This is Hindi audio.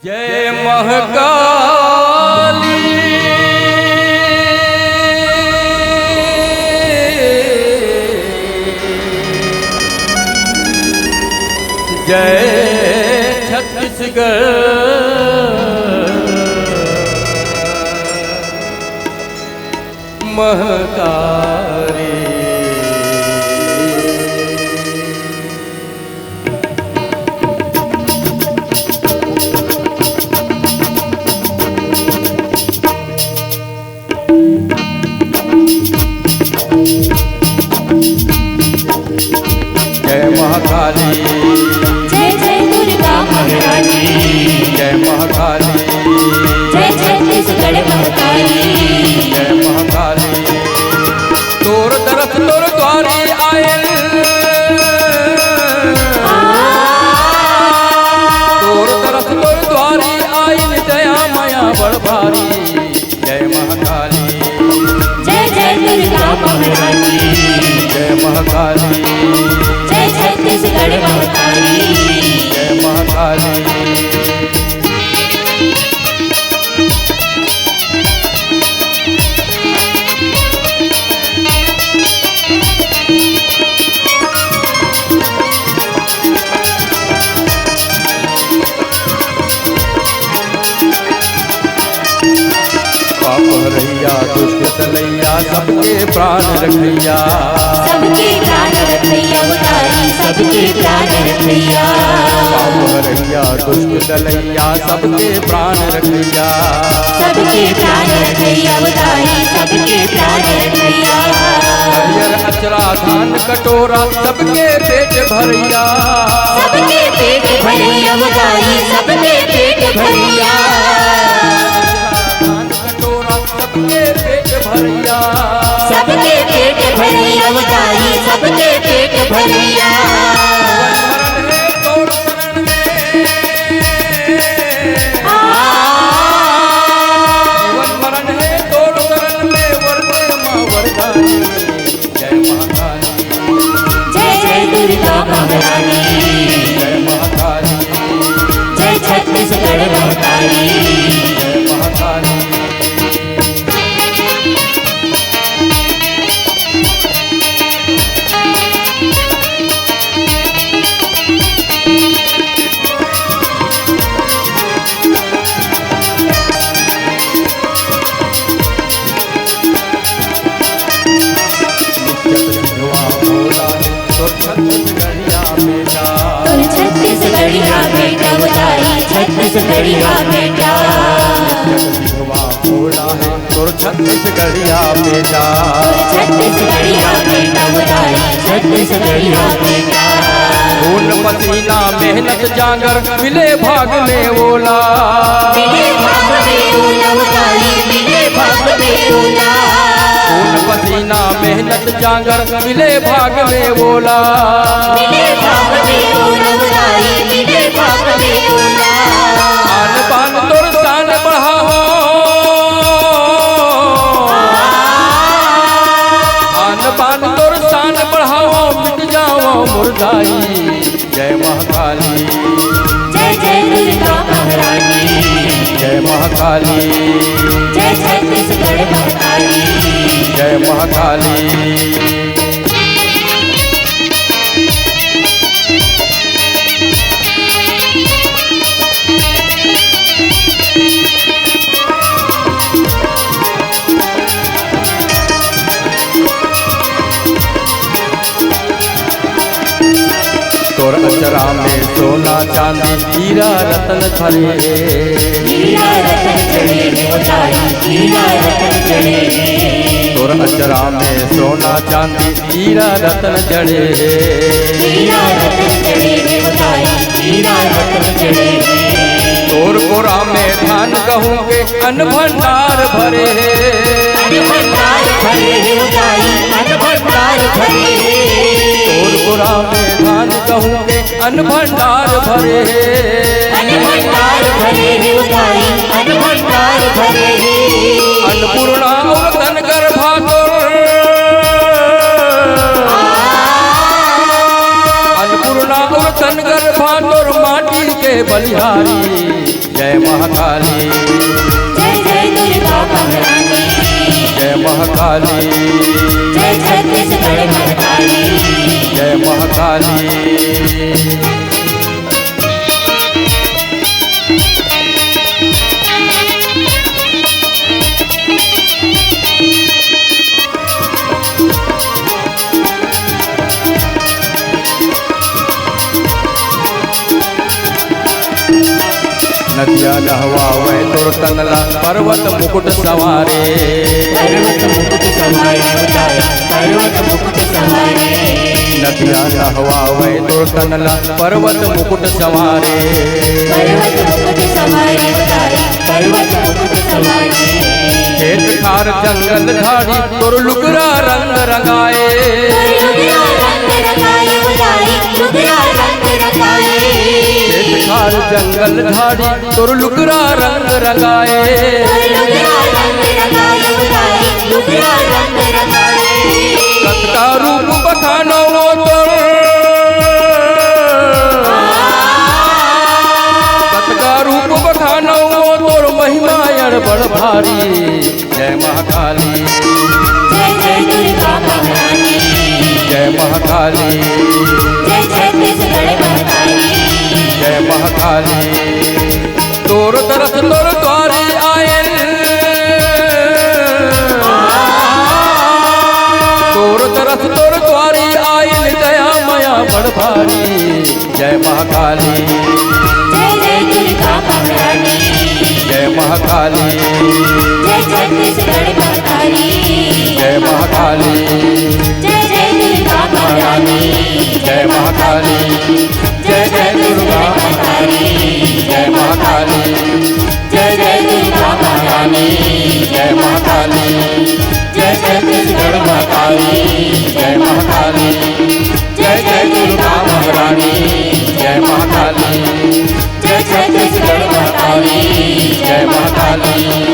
जय महाकाली जय छत्तीसगढ़ महाकाली। जय महाकाली जय जय दुर्गा महारानी, जय महाकाली जय छत्तीसगढ़ महाकाली। जय महाकाली। तोर तरफ तोर द्वारी आयल, तोर तरफ तोर द्वारी आयल, दया माया बड़ भारी। जय महाकाली जय जय दुर्गा महारानी, जय महाकाली जय छत्तीसगढ़ महाकाली। जय महाकाली। पाप हरैया दुष्ट तलैया सबके प्राण रखैया, सबके प्राण रखैया उतारी, सबके प्राण रखैया। पाप हरैया दुष्ट तलैया सबके प्राण रखैया, सबके प्राण रखैया उतारी, सबके प्राण रखैया। हरियर अचरा धान कटोरा सबके पेट भरैया, सबके पेट भरैया उतारी, सबके पेट भरैया। धान कटोरा सबके पेट भरैया, सबके पेट भरैया उतारी, सबके पेट भरैया। मरण है तोर शरण में, जीवन मरण है तोर शरण में, वरदे मां वरदानी। जय महाकाली जय जय दुर्गा महारानी, जय महाकाली जय छत्तीसगढ़ महाकाली। जय महाकाली। तुम छत्तीसगढ़िया बेटा उतारी, छत्तीसगढ़िया बेटा। छत्तीसगढ़िया बेटा छत्तीसगढ़िया बेटा उतारी, छत्तीसगढ़िया बेटा। खून पसीना मेहनत जागर मिले भाग में ओला, मिले भाग में ओला उतारी, मिले भाग में ओला। खून पसीना मेहनत जागर मिले भाग में ओला। मिले भाग में ओला उतारी, मिले भाग में ओला। आन बान तोर शान बढ़ाओ, आन बान तोर शान बढ़ाओ, मिट जाओ मुर्दाई। जय महाकाली जय जय दुर्गा महारानी, जय महाकाली जय छत्तीसगढ़ महाकाली। जय महाकाली। तोर अचरा में सोना चांदी हीरा रतन भरे, हीरा रतन जड़े हैं उतारी, हीरा रतन जड़े हैं। तोर अचरा में सोना चांदी हीरा रतन जड़े। हीरा रतन जड़े हैं उतारी, हीरा रतन जड़े हैं। तोर गोरा में धान गहूं के अन्न भंडार भरे, अन्न भंडार भरे हैं उतारी, अन्न भंडार भरे हैं। तोर गोरा में धान गहूं के अन्न भंडार भरे, अन्न भंडार भरे हैं उतारी, अन्न भंडार भरे हैं। अन्नपूर्णा और धन गर्भा तोर, अन्नपूर्णा और धन गर्भा तोर माटी के बलिहारी। जय महाकाली जय जय दुर्गा महारानी जय महाकाली जय छत्तीसगढ़ महाकाली जय महाकाली नदिया नहवावे तुर तनला पर्वत मुकुट सवारे पर्वत मुकुट सवारे उतारे पर्वत मुकुट सवारे नदिया नहवावे तुर तनला पर्वत मुकुट सवारे पर्वत मुकुट सवारे उतारे पर्वत मुकुट सवारे खेत खार जंगल झाड़ी तुर लुगरा रंग रंगाए लुगरा रंग रंगाए उतारे लुगरा रंग रंगाए खेत खार जंगल झाड़ी तुर लुगरा रंग रंगाए लुगरा रंग रंगाए उतारे लुगरा रंग रंगाए सत्ता रूप बखानो तोर सत्ता रूप बखानो तोर महिमा बड़ भारी जय महाकाली जय जय दुर्गा महारानी जय महाकाली जय छत्तीसगढ़ महाकाली जय महाकाली तोर दरस तोर द्वारी आए तोर दरस तोर द्वारी आए दया मया बड़ भारी जय महाकाली जय जय दुर्गा महारानी जय महाकाली जय छत्तीसगढ़ महाकाली जय महाकाली जय जय दुर्गा महारानी जय महाकाली जय जय दुर्गा महारानी जय महाकाली जय जय दुर्गा महारानी जय महाकाली जय छत्तीसगढ़ महाकाली जय महाकाली जय जय दुर्गा महारानी जय महाकाली जय छत्तीसगढ़ महाकाली जय महाकाली